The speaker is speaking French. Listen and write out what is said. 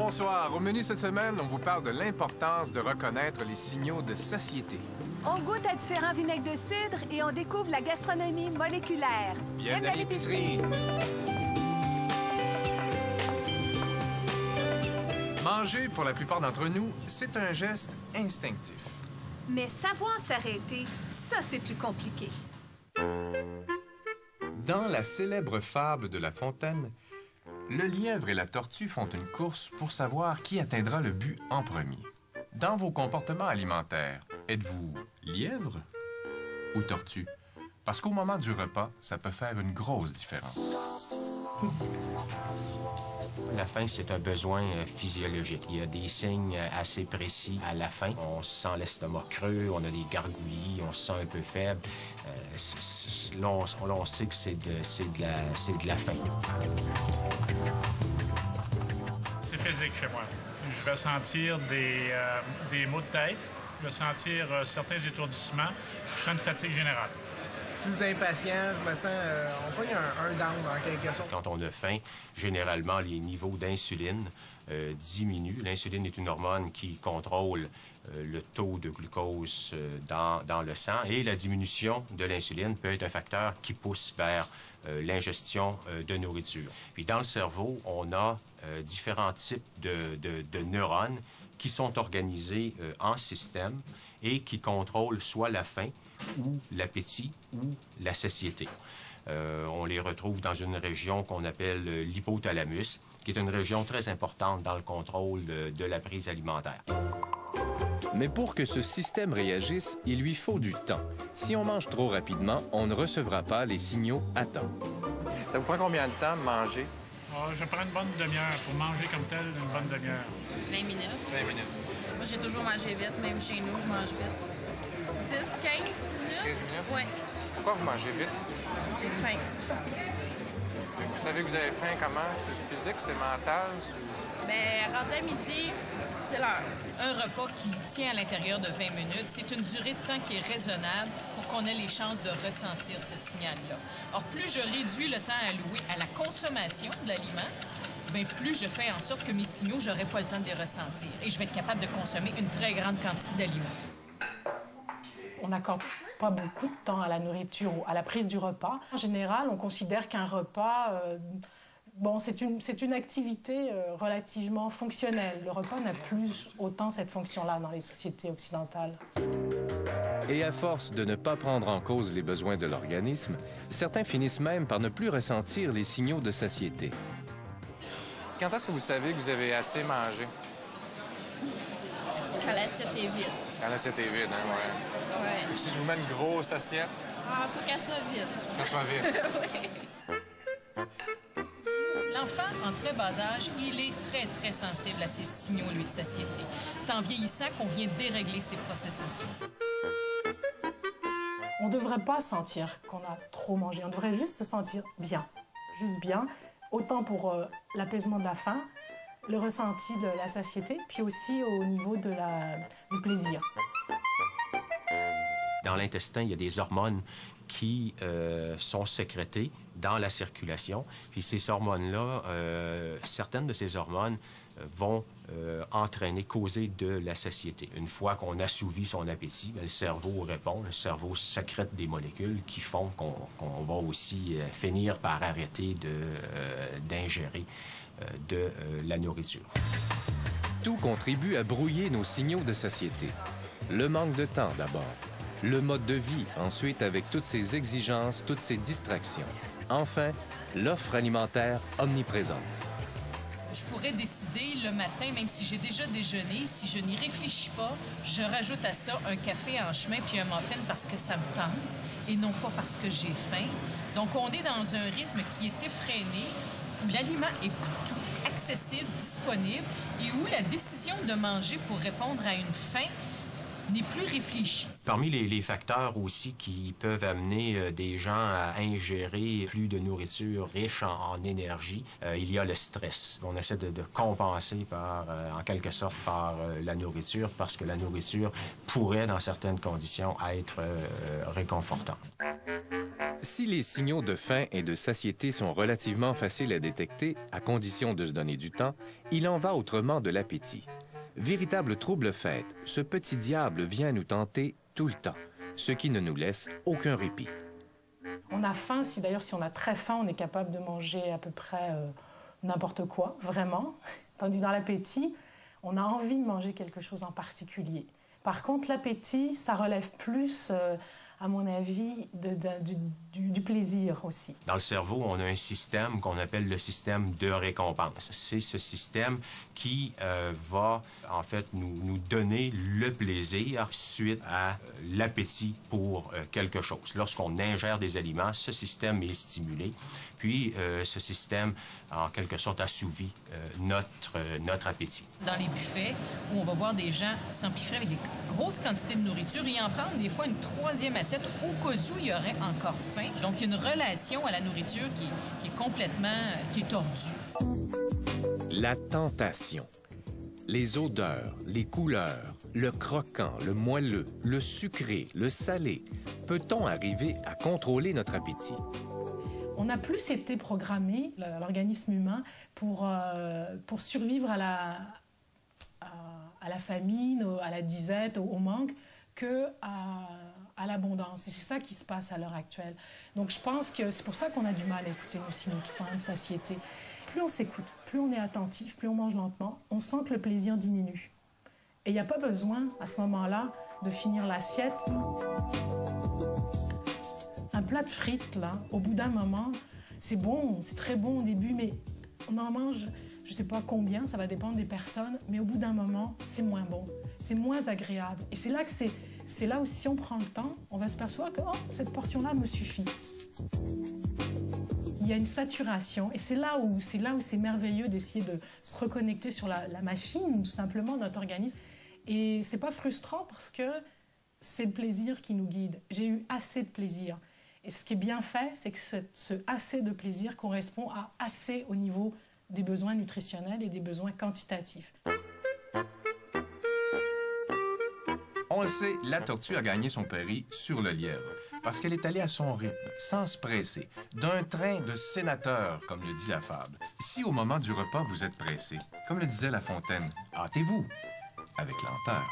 Bonsoir. Au menu cette semaine, on vous parle de l'importance de reconnaître les signaux de satiété. On goûte à différents vinaigres de cidre et on découvre la gastronomie moléculaire. Bienvenue à l'épicerie! Manger, pour la plupart d'entre nous, c'est un geste instinctif. Mais savoir s'arrêter, ça, c'est plus compliqué. Dans la célèbre fable de La Fontaine, le lièvre et la tortue font une course pour savoir qui atteindra le but en premier. Dans vos comportements alimentaires, êtes-vous lièvre ou tortue? Parce qu'au moment du repas, ça peut faire une grosse différence. La faim, c'est un besoin physiologique. Il y a des signes assez précis à la faim. On se sent l'estomac creux, on a des gargouillis, on se sent un peu faible. Là, on sait que c'est de la faim. C'est physique chez moi. Je vais sentir des maux de tête, je vais sentir certains étourdissements, je sens une fatigue générale. Plus impatient, je me sens... on pogne un down, en quelque sorte. Quand on a faim, généralement, les niveaux d'insuline diminuent. L'insuline est une hormone qui contrôle le taux de glucose dans le sang et la diminution de l'insuline peut être un facteur qui pousse vers l'ingestion de nourriture. Puis dans le cerveau, on a différents types de neurones qui sont organisés en système et qui contrôlent soit la faim, ou l'appétit ou la satiété. On les retrouve dans une région qu'on appelle l'hypothalamus, qui est une région très importante dans le contrôle de la prise alimentaire. Mais pour que ce système réagisse, il lui faut du temps. Si on mange trop rapidement, on ne recevra pas les signaux à temps. Ça vous prend combien de temps de manger? Je prends une bonne demi-heure pour manger comme tel, une bonne demi-heure. 20 minutes. 20 minutes. Moi, j'ai toujours mangé vite, même chez nous, je mange vite. 10, 15 minutes? 15 minutes? Oui. Pourquoi vous mangez vite? J'ai faim. Vous savez que vous avez faim comment? C'est physique, c'est mental? Bien, rendu à midi, c'est l'heure. Un repas qui tient à l'intérieur de 20 minutes, c'est une durée de temps qui est raisonnable pour qu'on ait les chances de ressentir ce signal-là. Or, plus je réduis le temps alloué à la consommation de l'aliment, bien, plus je fais en sorte que mes signaux, je n'aurai pas le temps de les ressentir. Et je vais être capable de consommer une très grande quantité d'aliments. On n'accorde pas beaucoup de temps à la nourriture ou à la prise du repas. En général, on considère qu'un repas, c'est une activité relativement fonctionnelle. Le repas n'a plus autant cette fonction-là dans les sociétés occidentales. Et à force de ne pas prendre en cause les besoins de l'organisme, certains finissent même par ne plus ressentir les signaux de satiété. Quand est-ce que vous savez que vous avez assez mangé? Quand l'assiette est vide. Quand l'assiette est vide, hein, ouais. Ouais. Si je vous mets une grosse assiette? Faut qu'elle soit vide. Qu'elle soit vide. Oui. L'enfant, en très bas âge, il est très, très sensible à ces signaux, lui, de satiété. C'est en vieillissant qu'on vient dérégler ces processus-là. On ne devrait pas sentir qu'on a trop mangé. On devrait juste se sentir bien. Juste bien. Autant pour l'apaisement de la faim, le ressenti de la satiété, puis aussi au niveau du plaisir. Dans l'intestin, il y a des hormones qui sont sécrétées dans la circulation. Puis ces hormones-là, certaines de ces hormones vont causer de la satiété. Une fois qu'on assouvit son appétit, bien, le cerveau répond, le cerveau sécrète des molécules qui font qu'on va aussi finir par arrêter d'ingérer de la nourriture. Tout contribue à brouiller nos signaux de satiété. Le manque de temps d'abord. Le mode de vie ensuite avec toutes ses exigences, toutes ses distractions. Enfin, l'offre alimentaire omniprésente. Je pourrais décider le matin, même si j'ai déjà déjeuné, si je n'y réfléchis pas, je rajoute à ça un café en chemin puis un muffin parce que ça me tente et non pas parce que j'ai faim. Donc, on est dans un rythme qui est effréné, où l'aliment est partout, accessible, disponible et où la décision de manger pour répondre à une faim n'est plus réfléchi. Parmi les facteurs aussi qui peuvent amener des gens à ingérer plus de nourriture riche en énergie, il y a le stress. On essaie de compenser en quelque sorte par la nourriture parce que la nourriture pourrait, dans certaines conditions, être réconfortante. Si les signaux de faim et de satiété sont relativement faciles à détecter, à condition de se donner du temps, il en va autrement de l'appétit. Véritable trouble-fête, ce petit diable vient nous tenter tout le temps, ce qui ne nous laisse aucun répit. On a faim, d'ailleurs si on a très faim, on est capable de manger à peu près n'importe quoi, vraiment. Tandis dans l'appétit, on a envie de manger quelque chose en particulier. Par contre, l'appétit, ça relève plus, à mon avis, du plaisir aussi. Dans le cerveau, on a un système qu'on appelle le système de récompense. C'est ce système qui va, en fait, nous donner le plaisir suite à l'appétit pour quelque chose. Lorsqu'on ingère des aliments, ce système est stimulé. Puis, ce système, en quelque sorte, assouvit notre appétit. Dans les buffets, où on va voir des gens s'empiffrer avec des grosses quantités de nourriture et en prendre des fois une troisième assiette au cas où il y aurait encore faim. Donc, il y a une relation à la nourriture qui est complètement tordue. La tentation. Les odeurs, les couleurs, le croquant, le moelleux, le sucré, le salé. Peut-on arriver à contrôler notre appétit? On a plus été programmé, l'organisme humain, pour survivre à la famine, à la disette, au manque, qu'à l'abondance. Et c'est ça qui se passe à l'heure actuelle. Donc je pense que c'est pour ça qu'on a du mal à écouter nos signaux de faim, de satiété. Plus on s'écoute, plus on est attentif, plus on mange lentement, on sent que le plaisir diminue. Et il n'y a pas besoin, à ce moment-là, de finir l'assiette. Un plat de frites, là, au bout d'un moment, c'est bon, c'est très bon au début, mais on en mange, je ne sais pas combien, ça va dépendre des personnes, mais au bout d'un moment, c'est moins bon, c'est moins agréable. Et c'est là où si on prend le temps, on va se percevoir que cette portion-là me suffit. Il y a une saturation, et c'est là où c'est merveilleux d'essayer de se reconnecter sur la machine, tout simplement, notre organisme. Et c'est pas frustrant parce que c'est le plaisir qui nous guide. J'ai eu assez de plaisir. Et ce qui est bien fait, c'est que ce assez de plaisir correspond à assez au niveau des besoins nutritionnels et des besoins quantitatifs. On le sait, la tortue a gagné son pari sur le lièvre parce qu'elle est allée à son rythme, sans se presser, d'un train de sénateur, comme le dit la fable. Si au moment du repas, vous êtes pressé, comme le disait La Fontaine, hâtez-vous avec lenteur.